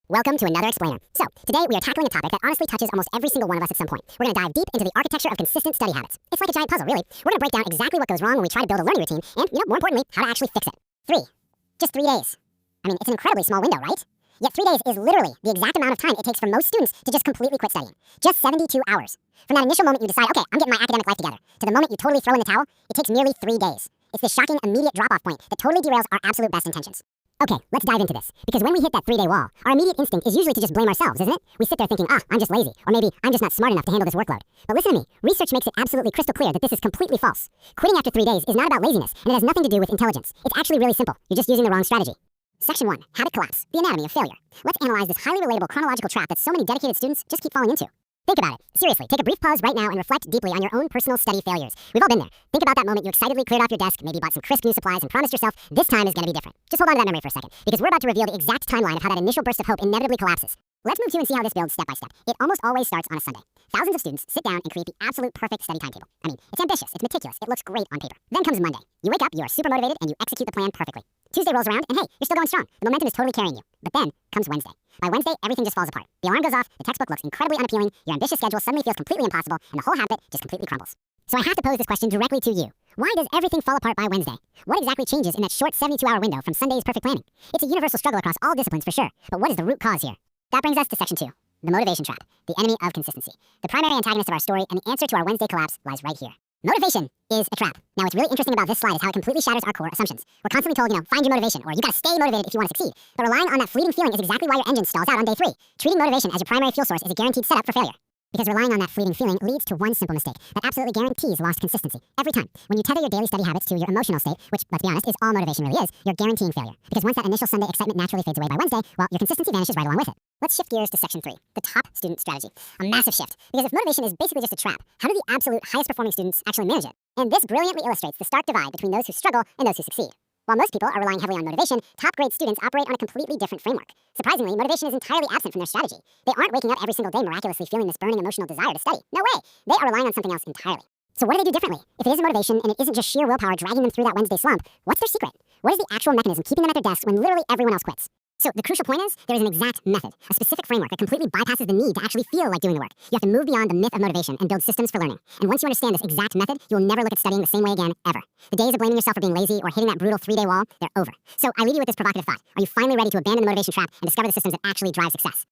Welcome to another explainer. So, today we are tackling a topic that honestly touches almost every single one of us at some point. We're going to dive deep into the architecture of consistent study habits. It's like a giant puzzle, really. We're going to break down exactly what goes wrong when we try to build a learning routine and, more importantly, how to actually fix it. 3. Just 3 days. I mean, it's an incredibly small window, right? Yet 3 days is literally the exact amount of time it takes for most students to just completely quit studying. Just 72 hours. From that initial moment you decide, okay, I'm getting my academic life together, to the moment you totally throw in the towel, it takes merely 3 days. It's this shocking, immediate drop-off point that totally derails our absolute best intentions. Okay, let's dive into this, because when we hit that 3-day wall, our immediate instinct is usually to just blame ourselves, isn't it? We sit there thinking, I'm just lazy, or maybe I'm just not smart enough to handle this workload. But listen to me, research makes it absolutely crystal clear that this is completely false. Quitting after 3 days is not about laziness, and it has nothing to do with intelligence. It's actually really simple. You're just using the wrong strategy. Section 1, Habit Collapse, the anatomy of failure. Let's analyze this highly relatable chronological trap that so many dedicated students just keep falling into. Think about it. Seriously, take a brief pause right now and reflect deeply on your own personal study failures. We've all been there. Think about that moment you excitedly cleared off your desk, maybe bought some crisp new supplies, and promised yourself this time is going to be different. Just hold on to that memory for a second, because we're about to reveal the exact timeline of how that initial burst of hope inevitably collapses. Let's move to and see how this builds step by step. It almost always starts on a Sunday. Thousands of students sit down and create the absolute perfect study timetable. I mean, it's ambitious, it's meticulous, it looks great on paper. Then comes Monday. You wake up, you are super motivated, and you execute the plan perfectly. Tuesday rolls around, and hey, you're still going strong. The momentum is totally carrying you. But then comes Wednesday. By Wednesday, everything just falls apart. The alarm goes off, the textbook looks incredibly unappealing, your ambitious schedule suddenly feels completely impossible, and the whole habit just completely crumbles. So I have to pose this question directly to you. Why does everything fall apart by Wednesday? What exactly changes in that short 72-hour window from Sunday's perfect planning? It's a universal struggle across all disciplines for sure, but what is the root cause here? That brings us to Section 2, the motivation trap, the enemy of consistency. The primary antagonist of our story and the answer to our Wednesday collapse lies right here. Motivation is a trap. Now, what's really interesting about this slide is how it completely shatters our core assumptions. We're constantly told, find your motivation, or you gotta stay motivated if you want to succeed. But relying on that fleeting feeling is exactly why your engine stalls out on day 3. Treating motivation as your primary fuel source is a guaranteed setup for failure. Because relying on that fleeting feeling leads to one simple mistake that absolutely guarantees lost consistency. Every time. When you tether your daily study habits to your emotional state, which, let's be honest, is all motivation really is, you're guaranteeing failure. Because once that initial Sunday excitement naturally fades away by Wednesday, well, your consistency vanishes right along with it. Let's shift gears to Section 3, the top student strategy. A massive shift. Because if motivation is basically just a trap, how do the absolute highest performing students actually manage it? And this brilliantly illustrates the stark divide between those who struggle and those who succeed. While most people are relying heavily on motivation, top-grade students operate on a completely different framework. Surprisingly, motivation is entirely absent from their strategy. They aren't waking up every single day miraculously feeling this burning emotional desire to study. No way! They are relying on something else entirely. So what do they do differently? If it isn't motivation and it isn't just sheer willpower dragging them through that Wednesday slump, what's their secret? What is the actual mechanism keeping them at their desks when literally everyone else quits? So the crucial point is, there is an exact method, a specific framework that completely bypasses the need to actually feel like doing the work. You have to move beyond the myth of motivation and build systems for learning. And once you understand this exact method, you will never look at studying the same way again, ever. The days of blaming yourself for being lazy or hitting that brutal 3-day wall, they're over. So I leave you with this provocative thought. Are you finally ready to abandon the motivation trap and discover the systems that actually drive success?